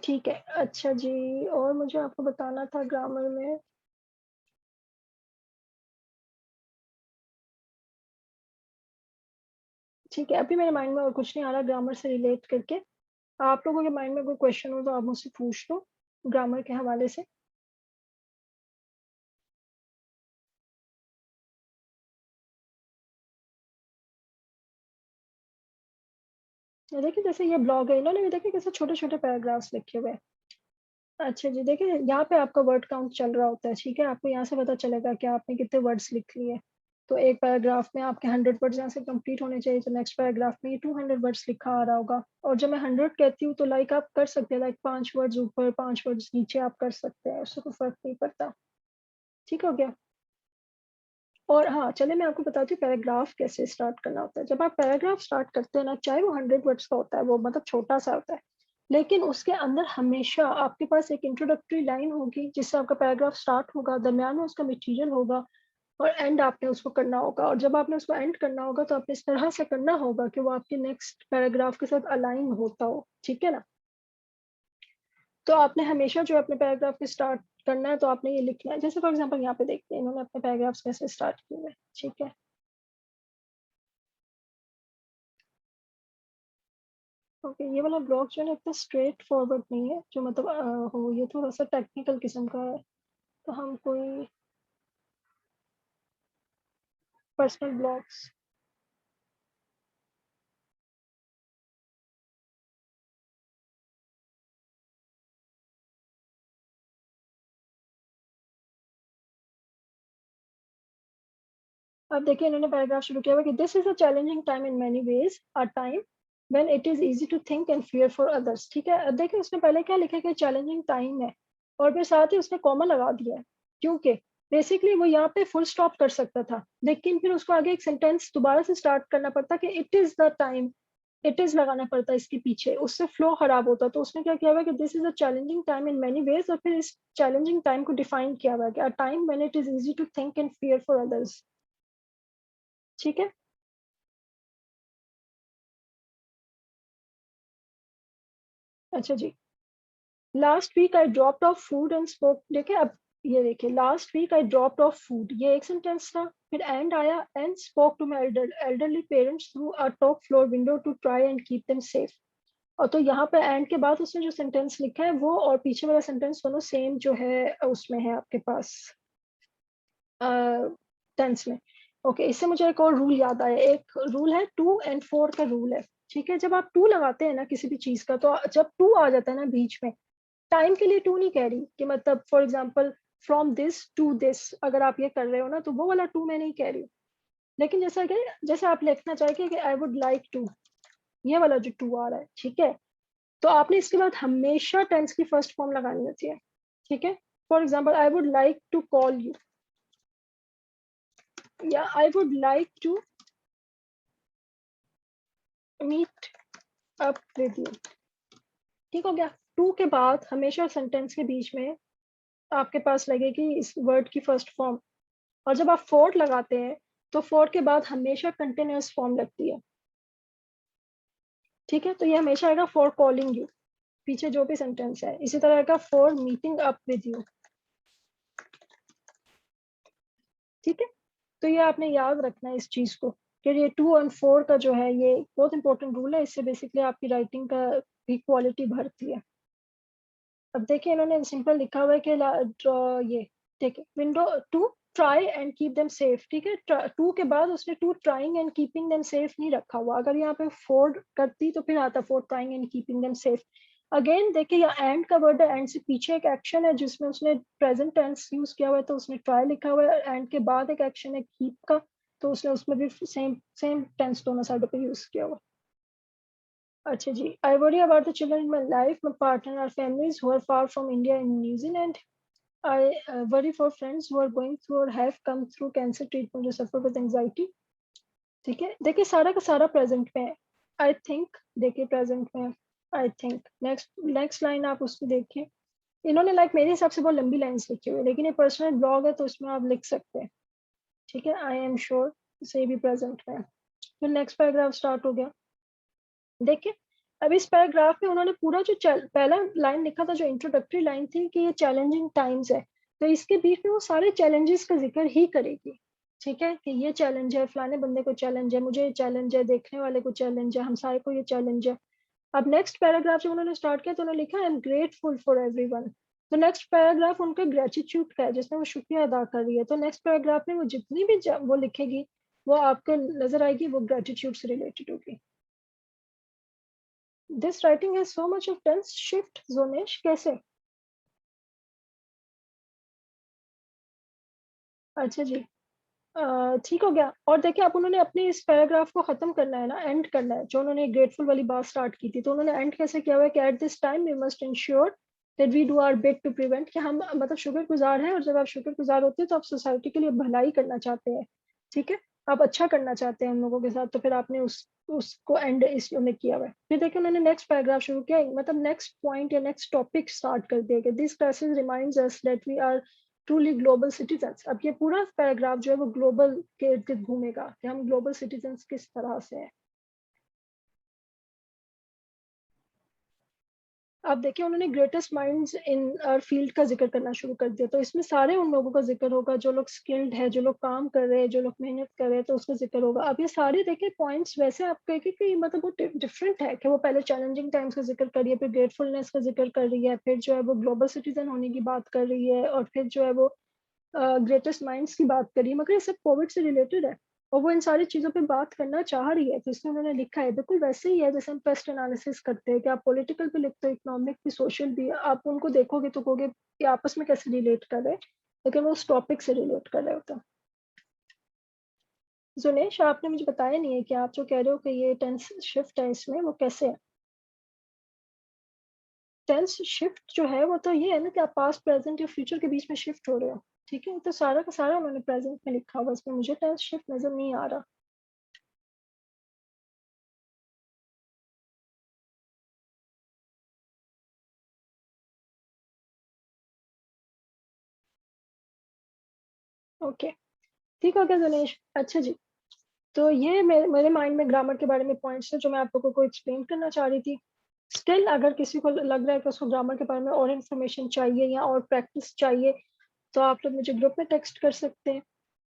ठीक है। अच्छा जी, और मुझे आपको बताना था ग्रामर में, ठीक है, अभी मेरे माइंड में और कुछ नहीं आ रहा ग्रामर से रिलेट करके। आप लोगों के माइंड में कोई क्वेश्चन हो तो आप मुझसे पूछ लो, ग्रामर के हवाले से। ये देखिए जैसे ये ब्लॉग है, इन्होंने भी देखिए कैसे छोटे-छोटे पैराग्राफ्स लिखे हुए हैं। अच्छा जी, देखिए यहाँ पे आपका वर्ड काउंट चल रहा होता है, ठीक है? आपको यहाँ से पता चलेगा कि आपने कितने वर्ड्स लिख लिए। तो एक पैराग्राफ में आपके 100 वर्ड्स यहाँ से कंप्लीट होने चाहिए, तो नेक्स्ट पैराग्राफ में ये 200 वर्ड्स लिखा आ रहा होगा। और जब मैं 100 कहती हूँ तो लाइक आप कर सकते हैं, लाइक 5 वर्ड्स ऊपर, 5 वर्ड्स नीचे आप कर सकते हैं, उससे कोई फ़र्क नहीं पड़ता। ठीक हो गया? और हाँ, चलिए मैं आपको बताती हूँ पैराग्राफ कैसे स्टार्ट करना होता है। जब आप पैराग्राफ स्टार्ट करते हैं ना, चाहे वो 100 वर्ड्स का होता है, वो मतलब छोटा-सा होता है, लेकिन उसके अंदर हमेशा आपके पास एक इंट्रोडक्टरी लाइन होगी, जिससे आपका पैराग्राफ स्टार्ट होगा, दरमियान में उसका मटीरियल होगा और एंड आपने उसको करना होगा। और जब आपने उसको एंड करना होगा, तो आपने इस तरह से करना होगा कि वो आपके नेक्स्ट पैराग्राफ के साथ अलाइन होता हो, ठीक है ना? तो आपने हमेशा जो अपने पैराग्राफ को स्टार्ट करना है, तो आपने ये लिखना है। जैसे फॉर एग्ज़ाम्पल यहाँ पे देखते हैं, इन्होंने अपने पैराग्राफ्स कैसे स्टार्ट किए हुए हैं, ठीक है? ओके, ये वाला ब्लॉग जो है ना इतना स्ट्रेट फॉरवर्ड नहीं है, जो मतलब हो ये थोड़ा-सा टेक्निकल किस्म का है। तो हम कोई पर्सनल ब्लॉग्स अब देखिए इन्होंने पैराग्राफ शुरू किया हुआ कि this is a challenging time in many ways, a time when it is easy to think and fear for others. ठीक है, अब देखिए उसने पहले क्या लिखा कि चैलेंजिंग टाइम है, और फिर साथ ही उसने कॉमा लगा दिया है, क्योंकि बेसिकली वो यहाँ पे फुल स्टॉप कर सकता था, लेकिन फिर उसको आगे एक सेंटेंस दोबारा से स्टार्ट करना पड़ता कि it is the time, it is लगाना पड़ता इसके पीछे, उससे फ्लो खराब होता। तो उसने क्या किया हुआ कि this is a challenging time in many veg, और फिर इस चैलेंजिंग टाइम को डिफाइन किया हुआ है, a time when it is easy to think and fear for others. ठीक है। अच्छा जी, last week I dropped off food and spoke. देखिए अब ये देखिए, last week I dropped off food, ये एक सेंटेंस था, फिर एंड आया and spoke to my elderly parents through a top floor window to try and keep them safe. और तो यहाँ पे एंड के बाद उसने जो सेंटेंस लिखा है वो और पीछे वाला सेंटेंस दोनों सेम जो है उसमें है आपके पास टेंस में। ओके, इससे मुझे एक और रूल याद आया, एक रूल है 2 and 4 का रूल है। ठीक है, जब आप टू लगाते हैं ना किसी भी चीज का, तो जब टू आ जाता है ना बीच में, टाइम के लिए टू नहीं कह रही कि मतलब for example from this to this, अगर आप ये कर रहे हो ना तो वो वाला टू मैं नहीं कह रही हूँ, लेकिन जैसा कि जैसे आप लिखना चाहेंगे कि आई वुड लाइक टू, ये वाला जो टू आ रहा है, ठीक है, तो आपने इसके बाद हमेशा टेंस की फर्स्ट फॉर्म लगानी होती है। ठीक है, for example I would like to call you, या I would like to meet up with you. ठीक हो गया, टू के बाद हमेशा सेंटेंस के बीच में आपके पास लगेगी इस वर्ड की फर्स्ट फॉर्म, और जब आप फोर लगाते हैं तो फोर के बाद हमेशा कंटिन्यूअस फॉर्म लगती है। ठीक है, तो ये हमेशा आएगा फॉर कॉलिंग यू, पीछे जो भी सेंटेंस है, इसी तरह का for meeting up with you. ठीक है, तो ये आपने याद रखना है इस चीज को, कि ये 2 and 4 का जो है ये बहुत इंपॉर्टेंट रूल है, इससे बेसिकली आपकी राइटिंग का भी क्वालिटी बढ़ती है। अब देखिए इन्होंने सिंपल लिखा हुआ है कि ये देखिए window to try and keep them safe. ठीक है, टू के बाद उसने to trying and keeping them safe नहीं रखा हुआ, अगर यहाँ पे फोर करती तो फिर आता four trying and keeping them safe. Again देखिए यहाँ एंड का वर्ड है, एंड से पीछे एक एक्शन है जिसमें उसने प्रेजेंट टेंस यूज किया हुआ है, तो उसने ट्राई लिखा हुआ है, एंड के बाद एक एक्शन है कीप का, तो उसने उसमें भी सेम सेम टेंस दोनों साइडों पे यूज किया हुआ है। अच्छा जी, I worry about the children in my life, my partner, our families who are far from India and New Zealand. I worry for friends who are going through or have come through cancer treatment or suffer with anxiety. ठीक है, देखिए सारा का सारा प्रेजेंट में है। आई थिंक, देखिए प्रेजेंट में है I think. Next next line आप उसकी देखिए, इन्होंने लाइक मेरे हिसाब से बहुत लंबी लाइन्स लिखी हुई है, लेकिन ये पर्सनल ब्लॉग है तो उसमें आप लिख सकते हैं। ठीक है, आई एम श्योर से भी प्रेजेंट में है। फिर नेक्स्ट पैराग्राफ स्टार्ट हो गया। देखिए अब इस पैराग्राफ में उन्होंने पूरा जो पहला लाइन लिखा था, जो इंट्रोडक्टरी लाइन थी कि ये चैलेंजिंग टाइम्स है, तो इसके बीच में वो सारे चैलेंजेस का जिक्र ही करेगी। ठीक है, कि ये चैलेंज है, फलाने बंदे को चैलेंज है, मुझे ये चैलेंज है, देखने वाले को चैलेंज है, हमसाए को ये चैलेंज है। अब नेक्स्ट पैराग्राफ जब उन्होंने स्टार्ट किया तो उन्होंने लिखा I am grateful for everyone. तो नेक्स्ट पैराग्राफ उनका ग्रेटिट्यूड का है, जिसमें वो शुक्रिया अदा कर रही है, तो नेक्स्ट पैराग्राफ में वो जितनी भी वो लिखेगी वो आपको नजर आएगी, वो ग्रेटिट्यूड से रिलेटेड होगी। This writing has so much of tense shift जोनेश, कैसे? अच्छा जी, ठीक हो गया। और देखिए अब उन्होंने अपने इस पैराग्राफ को खत्म करना है ना, एंड करना है, जो उन्होंने ग्रेटफुल वाली बात स्टार्ट की थी, तो उन्होंने एंड कैसे किया हुआ है कि at this time we must ensure that we do our bit to prevent, कि हम मतलब शुक्र गुजार हैं, और जब आप शुक्र गुजार होते हैं तो आप सोसाइटी के लिए भलाई करना चाहते हैं। ठीक है, आप अच्छा करना चाहते हैं उन लोगों के साथ, तो फिर आपने उस उसको एंड इस उन्होंने किया हुआ है। फिर देखिए उन्होंने नेक्स्ट पैराग्राफ शुरू किया, मतलब नेक्स्ट पॉइंट या नेक्स्ट टॉपिक स्टार्ट कर दिया कि this crisis reminds us that we are truly global citizens. अब ये पूरा पैराग्राफ जो है वो ग्लोबल के इर्द गिर्द घूमेगा कि हम ग्लोबल सिटीजन्स किस तरह से हैं। अब देखिए उन्होंने greatest minds in our field का जिक्र करना शुरू कर दिया, तो इसमें सारे उन लोगों का जिक्र होगा जो लोग स्किल्ड है, जो लोग काम कर रहे हैं, जो लोग मेहनत कर रहे हैं, तो उसका जिक्र होगा। अब ये सारे देखिए पॉइंट्स वैसे आप कहेंगे कि मतलब वो डिफरेंट है, कि वो पहले चैलेंजिंग टाइम्स का जिक्र कर रही है, फिर ग्रेटफुलनेस का जिक्र कर रही है, फिर जो है वो ग्लोबल सिटीजन होने की बात कर रही है, और फिर जो है वो ग्रेटेस्ट माइंड्स की बात करी, मगर ये सब कोविड से रिलेटेड है, और वो इन सारी चीजों पे बात करना चाह रही है, तो इसमें उन्होंने लिखा है बिल्कुल वैसे ही है जैसे हम पेस्ट एनालिसिस करते हैं, कि आप पॉलिटिकल भी लिखते हो, इकोनॉमिक भी, सोशल भी, आप उनको देखोगे तो कहोगे कि आपस में कैसे रिलेट कर रहे हैं, लेकिन वो उस टॉपिक से रिलेट कर रहे होते हैं। जुनेश, आपने मुझे बताया नहीं है कि आप जो कह रहे हो कि ये टेंस शिफ्ट है इसमें, वो कैसे है? टेंस शिफ्ट जो है वो तो ये है ना कि आप पास्ट, प्रेजेंट या फ्यूचर के बीच में शिफ्ट हो रहे हो। ठीक है, तो सारा का सारा उन्होंने प्रेजेंट में लिखा हुआ है, इसमें मुझे टेंस शिफ्ट नज़र नहीं आ रहा। ओके, ठीक हो गया दिनेश। अच्छा जी, तो ये मेरे माइंड में ग्रामर के बारे में पॉइंट्स है जो मैं आप लोगों को एक्सप्लेन करना चाह रही थी। स्टिल अगर किसी को लग रहा है कि उसको ग्रामर के बारे में और इन्फॉर्मेशन चाहिए या और प्रैक्टिस चाहिए, तो आप लोग मुझे ग्रुप में टेक्स्ट कर सकते हैं,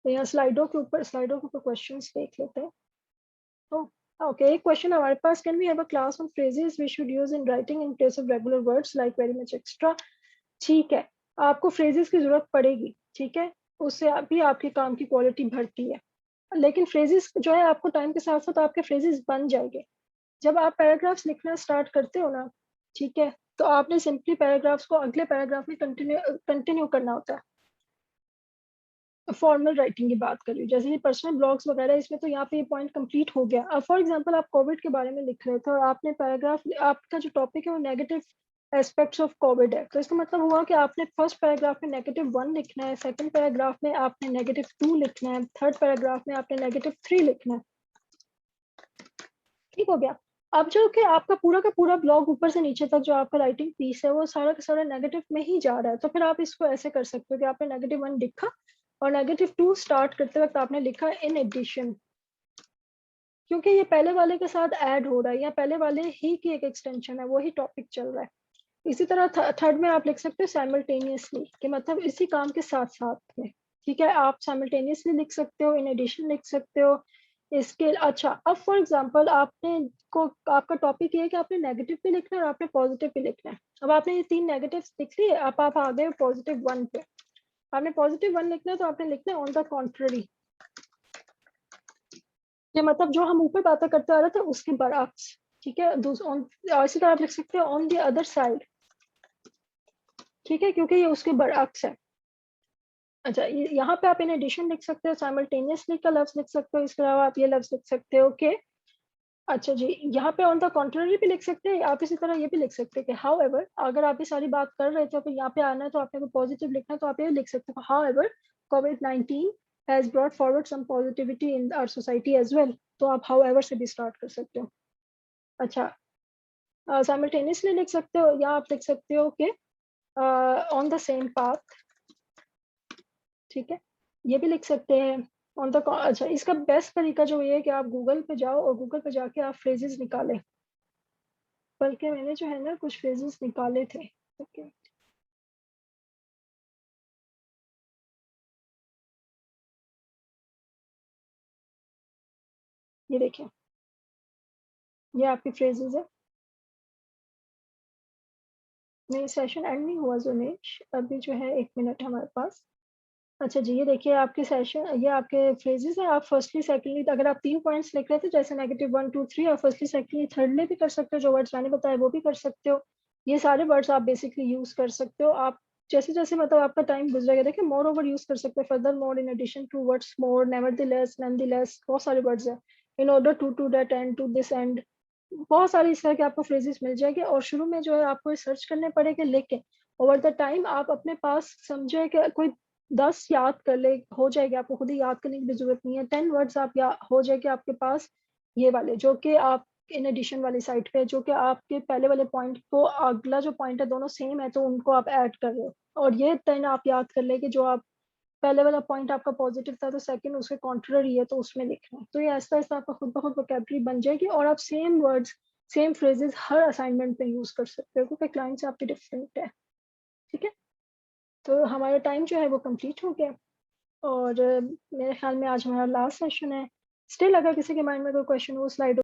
तो यहाँ स्लाइडों के ऊपर क्वेश्चंस देख लेते हैं। तो ओके, एक क्वेश्चन हमारे पास, can we have a class on phrases we should use in writing in place of regular words like very much extra. ठीक है, आपको फ्रेजेस की जरूरत पड़ेगी, ठीक है, उससे भी आपके काम की क्वालिटी बढ़ती है। लेकिन फ्रेजेस जो है आपको टाइम के साथ साथ आपके फ्रेजेस बन जाएंगे। जब आप पैराग्राफ्स लिखना स्टार्ट करते हो ना, ठीक है, तो आपने सिंपली पैराग्राफ्स को अगले पैराग्राफ में कंटिन्यू करना होता है। फॉर्मल राइटिंग की बात कर रही हूँ, जैसे कि पर्सनल ब्लॉग्स वगैरह, इसमें तो यहाँ पे ये पॉइंट कंप्लीट हो गया। अब फॉर एग्जांपल आप कोविड के बारे में लिख रहे थे और आपने पैराग्राफ, आपका जो टॉपिक है वो नेगेटिव एस्पेक्ट्स ऑफ कोविड है, तो इसका मतलब हुआ कि आपने फर्स्ट पैराग्राफ में -1 लिखना है, सेकंड पैराग्राफ में आपने -2 लिखना है, थर्ड पैराग्राफ में आपने -3 लिखना है। ठीक हो गया। अब जो कि आपका पूरा का पूरा ब्लॉग ऊपर से नीचे तक जो आपका राइटिंग पीस है वो सारा का सारा नेगेटिव में ही जा रहा है, तो फिर आप इसको ऐसे कर सकते हो कि आपने -1 लिखा और -2 स्टार्ट करते वक्त आपने लिखा इन एडिशन, क्योंकि ये पहले वाले के साथ ऐड हो रहा है या पहले वाले ही की एक एक्सटेंशन है, वही टॉपिक चल रहा है। इसी तरह थर्ड में आप लिख सकते हो साइमल्टेनियसली, कि मतलब इसी काम के साथ साथ में। ठीक है, आप साइमल्टेनियसली लिख सकते हो, इन एडिशन लिख सकते हो। इसके अच्छा, अब फॉर एग्जांपल आपने को आपका टॉपिक ये है कि आपने नेगेटिव भी लिखना है और आपने पॉजिटिव भी लिखना है। अब आपने ये 3 नेगेटिव लिख लिए, अब आप आ गए +1 पे। आपने +1 लिखना है तो आपने लिखना है ऑन द कॉन्ट्ररी, कि मतलब जो हम ऊपर बातें करते आ रहे थे उसके बरअक्स। ठीक है, इसी तरह आप लिख सकते हो ऑन द अदर साइड। ठीक है, क्योंकि ये उसके बरअक्स है। अच्छा, यहाँ पे आप इन एडिशन लिख सकते हो, साइमल्टेनियसली का लफ्ज लिख सकते हो, इसके अलावा आप ये लफ्ज लिख सकते हो कि, अच्छा जी, यहाँ पे ऑन द कॉन्ट्ररी भी लिख सकते हैं आप, इसी तरह ये भी लिख सकते हैं कि हाउ एवर, अगर आप ये सारी बात कर रहे थे फिर यहाँ पे आना है तो आपने को पॉजिटिव लिखना है, तो आप ये लिख सकते हो however COVID-19 has brought forward some positivity in our society as well, तो आप हाउ एवर से भी स्टार्ट कर सकते हो। अच्छा, साइमल्टेनियसली लिख सकते हो या आप लिख सकते हो कि ऑन द सेम पाथ। ठीक है, ये भी लिख सकते हैं ऑन द। अच्छा, इसका बेस्ट तरीका जो ये है कि आप गूगल पे जाओ और गूगल पे जाके आप फ्रेजेस निकालें, बल्कि मैंने जो है ना कुछ फ्रेजेस निकाले थे। ओके, ये देखिए, ये आपकी फ्रेजेस है। नहीं, सेशन एंड नहीं हुआ जुनेश, अभी जो है 1 मिनट हमारे पास। अच्छा जी, ये देखिए आपके सेशन, ये आपके फ्रेजेस हैं। आप फर्स्टली सेकंडली, अगर आप 3 पॉइंट्स लिख रहे थे जैसे -1 2 3, आप फर्स्टली सेकंडली थर्डली भी कर सकते हो, जो वर्ड्स मैंने बताए वो भी कर सकते हो। ये सारे वर्ड्स आप बेसिकली यूज कर सकते हो। आप जैसे जैसे मतलब आपका टाइम गुजरेगा, देखिए मोर ओवर यूज कर सकते हैं, furthermore, in addition to, words more, nevertheless, nonetheless, बहुत सारे वर्ड्स हैं। In order to that end, to this end, बहुत सारी इस तरह के आपको फ्रेजेस मिल जाएंगे। और शुरू में जो है आपको सर्च करने पड़ेंगे, लेकिन ओवर द टाइम आप अपने पास समझे कि कोई 10 याद कर ले, हो जाएगी, आपको खुद ही याद करने की भी जरूरत नहीं है। 10 वर्ड्स आप या हो जाएंगे आपके पास, ये वाले जो कि आप इन एडिशन वाली साइड पे, जो कि आपके पहले वाले पॉइंट को अगला जो पॉइंट है दोनों सेम है, तो उनको आप ऐड कर रहे हो। और ये 10 आप याद कर ले कि जो आप पहले वाला पॉइंट आपका पॉजिटिव था तो सेकंड उसके कॉन्ट्ररी है, तो उसमें लिखना है। तो ये ऐसा ऐसा आपका खुद ब खुद वोकेबलरी बन जाएगी और आप सेम वर्ड्स, सेम फ्रेजेस हर असाइनमेंट पे यूज कर सकते हो, क्योंकि क्लाइंट्स आपके डिफरेंट है। ठीक है, तो हमारा टाइम जो है वो कंप्लीट हो गया और मेरे ख्याल में आज हमारा लास्ट सेशन है। स्टिल अगर किसी के माइंड में कोई क्वेश्चन हो, स्लाइड